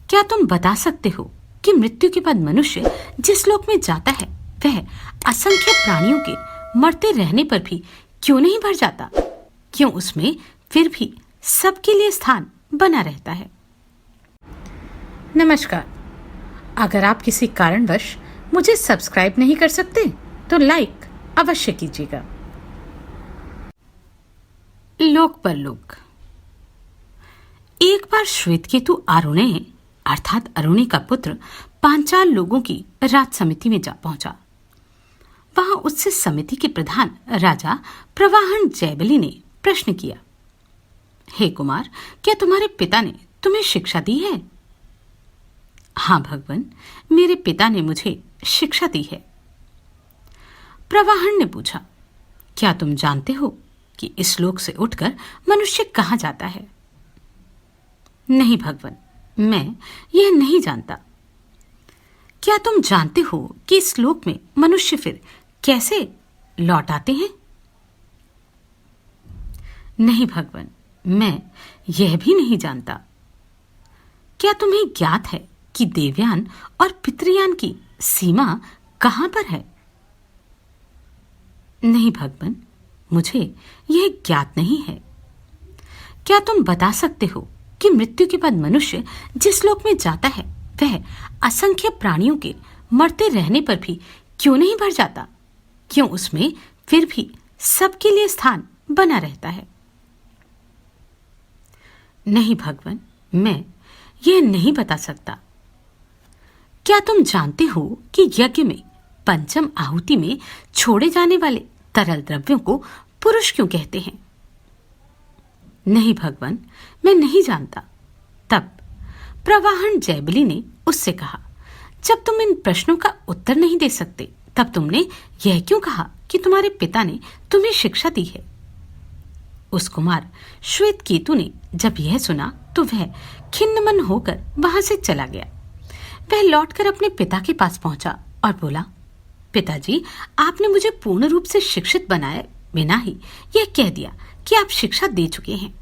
क्या तुम बता सकते हो कि मृत्यु के बाद मनुष्य जिस लोक में जाता है वह असंख्य प्राणियों के मरते रहने पर भी क्यों नहीं भर जाता? क्यों उसमें फिर भी सबके लिए स्थान बना रहता है? नमस्कार। अगर आप किसी कारणवश मुझे सब्सक्राइब नहीं कर सकते तो लाइक अवश्य कीजिएगा। लोक परलोक। एक बार श्वेतकेतु आरुणेय अर्थात अरुणी का पुत्र पांचाल लोगों की राज समिति में जा पहुंचा। वहां उससे समिति के प्रधान राजा प्रवाहन जयबली ने प्रश्न किया, हे कुमार, क्या तुम्हारे पिता ने तुम्हें शिक्षा दी है? हाँ भगवन, मेरे पिता ने मुझे शिक्षा दी है। प्रवाहन ने पूछा, क्या तुम जानते हो कि इस लोक से उठकर मनुष्य कहाँ जाता है? नहीं भगवन, मैं यह नहीं जानता। क्या तुम जानते हो कि इस लोक में मनुष्य फिर कैसे लौट आते हैं? नहीं भगवन, मैं यह भी नहीं जानता। क्या तुम्हें ज्ञात है कि देवयान और पितृयान की सीमा कहां पर है? नहीं भगवन, मुझे यह ज्ञात नहीं है। क्या तुम बता सकते हो कि मृत्यु के बाद मनुष्य जिस लोक में जाता है वह असंख्य प्राणियों के मरते रहने पर भी क्यों नहीं भर जाता? क्यों उसमें फिर भी सबके लिए स्थान बना रहता है? नहीं भगवन, मैं यह नहीं बता सकता। क्या तुम जानते हो कि यज्ञ में पंचम आहुति में छोड़े जाने वाले तरल द्रव्यों को पुरुष क्यों कहते हैं? नहीं भगवन, मैं नहीं जानता। तब प्रवाहन जयबली ने उससे कहा, जब तुम इन प्रश्नों का उत्तर नहीं दे सकते तब तुमने यह क्यों कहा कि तुम्हारे पिता ने तुम्हें शिक्षा दी है? उस कुमार श्वेतकेतु ने जब यह सुना तो वह खिन्न मन होकर वहां से चला गया। वह लौटकर अपने पिता के पास पहुंचा और बोला, पिताजी, आपने मुझे पूर्ण रूप से शिक्षित बनाए बिना ही यह कह दिया कि आप शिक्षा दे चुके हैं।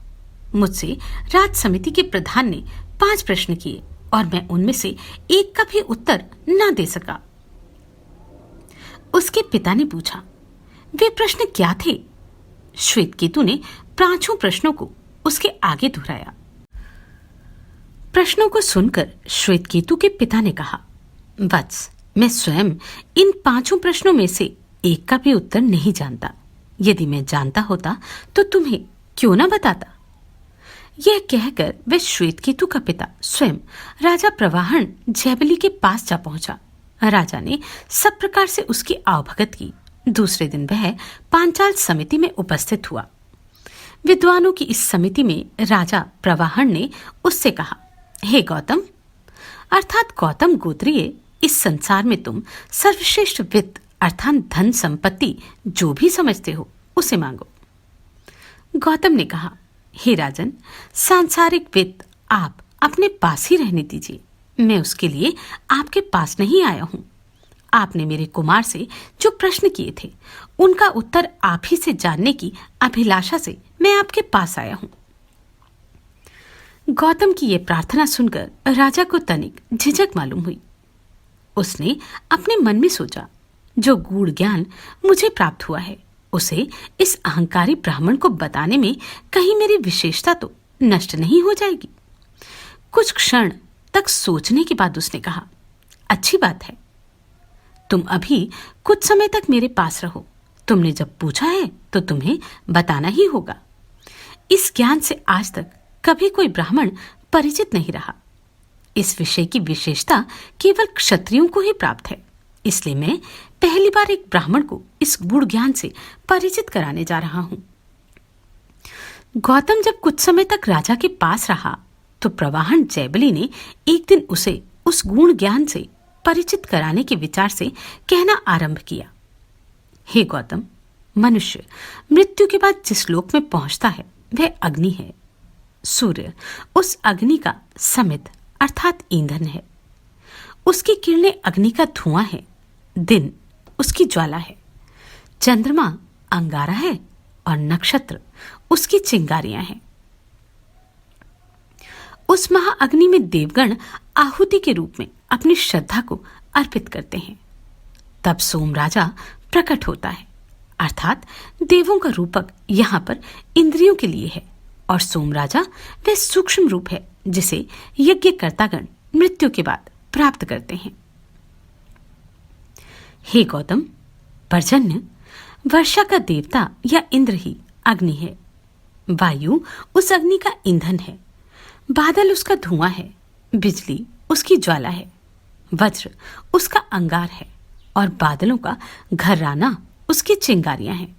मुझसे राज समिति के प्रधान ने 5 प्रश्न किए और मैं उनमें से एक का भी उत्तर न दे सका। उसके पिता ने पूछा, वे प्रश्न क्या थे? श्वेतकेतु ने 5 प्रश्नों को उसके आगे दोहराया। प्रश्नों को सुनकर श्वेतकेतु के पिता ने कहा, वत्स, मैं स्वयं इन 5 प्रश्नों में से एक का भी उत्तर नहीं जानता। यदि मैं जानता होता तो तुम्हें क्यों न बताता? यह कहकर वह श्वेतकेतु का पिता स्वयं राजा प्रवाहन जयबली के पास जा पहुंचा। राजा ने सब प्रकार से उसकी आवभगत की। दूसरे दिन वह पांचाल समिति में उपस्थित हुआ। विद्वानों की इस समिति में राजा प्रवाहन ने उससे कहा, हे गौतम अर्थात गौतम गोत्रीय, इस संसार में तुम सर्वश्रेष्ठ वित्त अर्थात धन संपत्ति जो भी समझते हो उसे मांगो। गौतम ने कहा, हे राजन, सांसारिक वित्त आप अपने पास ही रहने दीजिए। मैं उसके लिए आपके पास नहीं आया हूं। आपने मेरे कुमार से जो प्रश्न किए थे उनका उत्तर आप ही से जानने की अभिलाषा से मैं आपके पास आया हूं। गौतम की यह प्रार्थना सुनकर राजा को तनिक झिझक मालूम हुई। उसने अपने मन में सोचा, जो गूढ़ ज्ञान मुझे प्राप्त हुआ है उसे इस अहंकारी ब्राह्मण को बताने में कहीं मेरी विशेषता तो नष्ट नहीं हो जाएगी। कुछ क्षण तक सोचने के बाद उसने कहा, अच्छी बात है, तुम अभी कुछ समय तक मेरे पास रहो। तुमने जब पूछा है तो तुम्हें बताना ही होगा। इस ज्ञान से आज तक कभी कोई ब्राह्मण परिचित नहीं रहा। इस विषय की विशेषता केवल क्षत्रियों को ही प्राप्त है, इसलिए मैं पहली बार एक ब्राह्मण को इस गूढ़ ज्ञान से परिचित कराने जा रहा हूं। गौतम जब कुछ समय तक राजा के पास रहा तो प्रवाहन जयबली ने एक दिन उसे उस गूढ़ ज्ञान से परिचित कराने के विचार से कहना आरंभ किया, हे गौतम, मनुष्य मृत्यु के बाद जिस लोक में पहुंचता है वह अग्नि है। सूर्य उस अग्नि का समित अर्थात ईंधन है। उसकी किरणें अग्नि का धुआं है। दिन उसकी ज्वाला है। चंद्रमा अंगारा है और नक्षत्र उसकी चिंगारियां हैं। उस महाअग्नि में देवगण आहुति के रूप में अपनी श्रद्धा को अर्पित करते हैं। तब सोम राजा प्रकट होता है, अर्थात देवों का रूपक यहाँ पर इंद्रियों के लिए है, और सोम राजा वह सूक्ष्म रूप है जिसे यज्ञकर्तागण मृत्यु के बाद प्राप्त करते हैं। हे गौतम, पर्जन्य वर्षा का देवता या इंद्र ही अग्नि है। वायु उस अग्नि का ईंधन है, बादल उसका धुआं है, बिजली उसकी ज्वाला है, वज्र उसका अंगार है, और बादलों का घर्राना उसकी चिंगारियां हैं।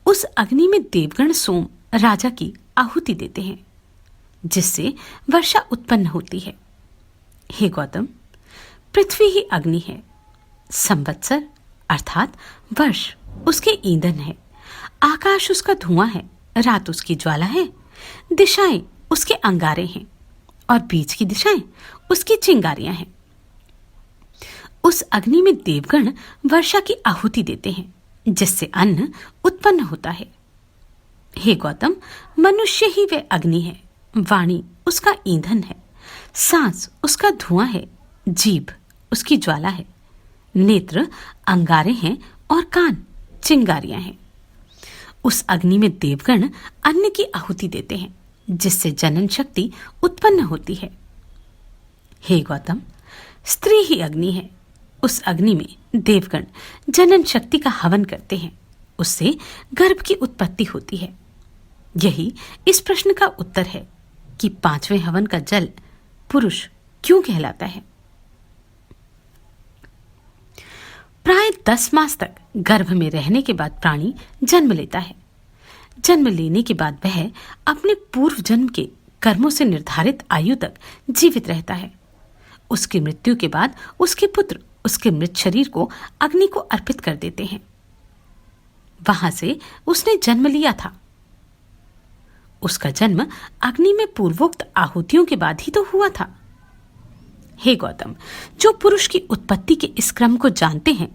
उस अग्नि में देवगण सोम राजा की आहुति देते हैं, जिससे वर्षा उत्पन्न होती है। हे गौतम, पृथ्वी ही अग्नि है। संवत्सर अर्थात वर्ष उसके ईंधन है, आकाश उसका धुआं है, रात उसकी ज्वाला है, दिशाएं उसके अंगारे हैं, और बीच की दिशाएं उसकी चिंगारियां हैं। उस अग्नि में देवगण वर्षा की आहुति देते हैं, जिससे अन्न उत्पन्न होता है। हे गौतम, मनुष्य ही वह अग्नि है, वाणी उसका ईंधन है, सांस उसका धुआं है, जीभ उसकी ज्वाला है, नेत्र अंगारे हैं, और कान चिंगारियां हैं। उस अग्नि में देवगण अन्न की आहुति देते हैं, जिससे जनन शक्ति उत्पन्न होती है। हे गौतम, स्त्री ही अग्नि है। उस अग्नि में देवगण जनन शक्ति का हवन करते हैं, उससे गर्भ की उत्पत्ति होती है। यही इस प्रश्न का उत्तर है कि 5वें हवन का जल पुरुष क्यों कहलाता है। प्राय 10 मास तक गर्भ में रहने के बाद प्राणी जन्म लेता है। जन्म लेने के बाद वह अपने पूर्व जन्म के कर्मों से निर्धारित आयु तक जीवित रहता है। उसकी मृत्यु के बाद उसके पुत्र उसके मृत शरीर को अग्नि को अर्पित कर देते हैं। वहां से उसने जन्म लिया था। उसका जन्म अग्नि में पूर्वोक्त आहुतियों के बाद ही तो हुआ था। हे गौतम, जो पुरुष की उत्पत्ति के इस क्रम को जानते हैं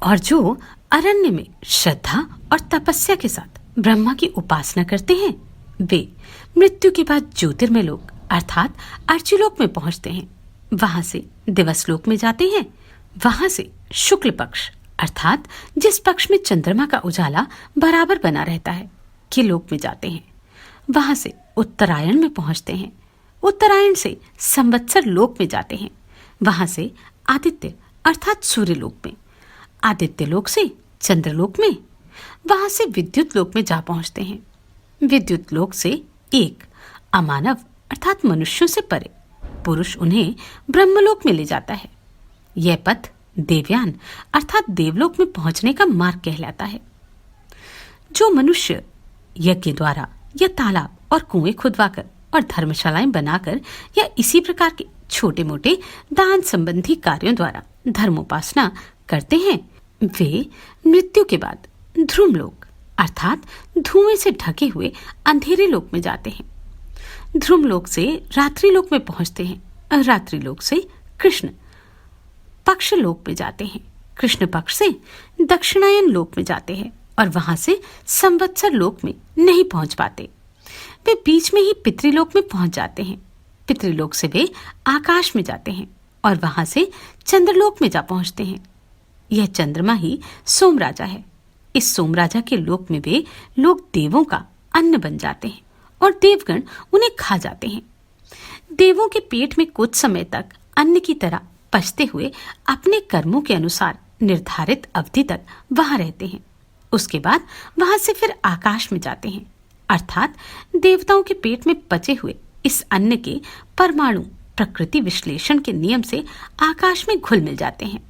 और जो अरण्य में श्रद्धा और तपस्या के साथ ब्रह्मा की उपासना करते हैं, वे मृत्यु के बाद ज्योतिर्मय लोक अर्थात अर्चिलोक में पहुंचते हैं। वहां से दिवसलोक में जाते हैं। वहां से शुक्ल पक्ष अर्थात जिस पक्ष में चंद्रमा का उजाला बराबर बना रहता है के लोक में जाते हैं। वहां से उत्तरायण में पहुंचते हैं। उत्तरायण से संवत्सर लोक में जाते हैं। वहां से आदित्य अर्थात सूर्य लोक में, आदित्य लोक से चंद्रलोक में, वहां से विद्युत लोक में जा पहुंचते हैं। विद्युत लोक से एक अमानव अर्थात मनुष्यों से परे पुरुष उन्हें ब्रह्मलोक में ले जाता है। यह पथ देवयान अर्थात देवलोक में पहुंचने का मार्ग कहलाता है। जो मनुष्य यज्ञ द्वारा या तालाब और कुएं खुदवाकर और धर्मशालाएं बनाकर या इसी प्रकार के छोटे मोटे दान संबंधी कार्यों द्वारा धर्मोपासना करते हैं, वे मृत्यु के बाद ध्रुमलोक अर्थात धुएं से ढके हुए अंधेरे लोक में जाते हैं। ध्रुमलोक से रात्रिलोक में पहुंचते हैं। रात्रिलोक से कृष्ण पक्ष लोक में जाते हैं। कृष्ण पक्ष से दक्षिणायन लोक में जाते हैं और वहां से संवत्सर लोक में नहीं पहुंच पाते। वे बीच में ही पितृलोक में पहुंच जाते हैं। पितृलोक से वे आकाश में जाते हैं और वहां से चंद्रलोक में जा पहुंचते हैं। यह चंद्रमा ही सोम राजा है। इस सोम राजा के लोक में वे लोग देवों का अन्न बन जाते हैं और देवगण उन्हें खा जाते हैं। देवों के पेट में कुछ समय तक अन्न की तरह पचते हुए अपने कर्मों के अनुसार निर्धारित अवधि तक वहां रहते हैं। उसके बाद वहां से फिर आकाश में जाते हैं अर्थात देवताओं के पेट में पचे हुए इस अन्न के परमाणु प्रकृति विश्लेषण के नियम से आकाश में घुल मिल जाते हैं।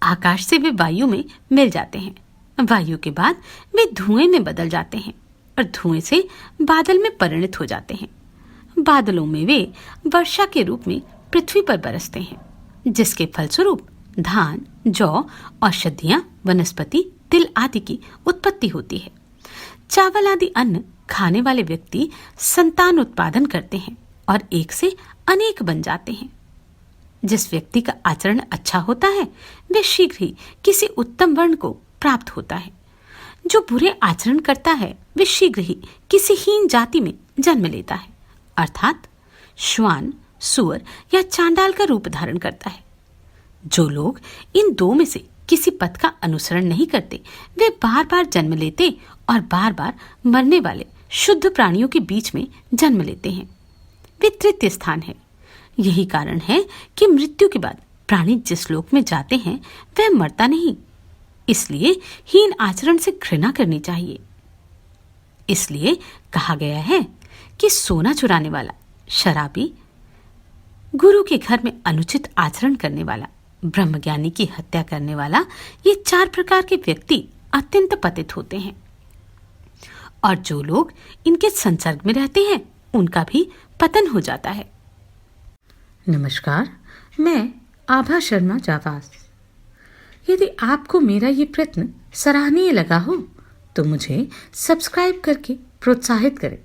आकाश से वे वायु में मिल जाते हैं। वायु के बाद वे धुएं में बदल जाते हैं और धुएं से बादल में परिणत हो जाते हैं। बादलों में वे वर्षा के रूप में पृथ्वी पर बरसते हैं, जिसके फलस्वरूप धान, जौ, औषधियां, वनस्पति, तिल आदि की उत्पत्ति होती है। चावल आदि अन्न खाने वाले व्यक्ति संतान उत्पादन करते हैं और एक से अनेक बन जाते हैं। जिस व्यक्ति का आचरण अच्छा होता है वे शीघ्र ही किसी उत्तम वर्ण को प्राप्त होता है। जो बुरे आचरण करता है वे शीघ्र ही किसी हीन जाति में जन्म लेता है अर्थात श्वान, सुअर या चांडाल का रूप धारण करता है। जो लोग इन दो में से किसी पथ का अनुसरण नहीं करते, वे बार बार जन्म लेते और बार बार मरने वाले शुद्ध प्राणियों के बीच में जन्म लेते हैं। वे तृतीय स्थान है। यही कारण है कि मृत्यु के बाद प्राणी जिस लोक में जाते हैं वह मरता नहीं। इसलिए हीन आचरण से घृणा करनी चाहिए। इसलिए कहा गया है कि सोना चुराने वाला, शराबी, गुरु के घर में अनुचित आचरण करने वाला, ब्रह्मज्ञानी की हत्या करने वाला, ये 4 प्रकार के व्यक्ति अत्यंत पतित होते हैं। और जो लोग इनके संसर्ग में रहते हैं उनका भी पतन हो जाता है। नमस्कार, मैं आभा शर्मा जावास। यदि आपको मेरा ये प्रयत्न सराहनीय लगा हो तो मुझे सब्सक्राइब करके प्रोत्साहित करें।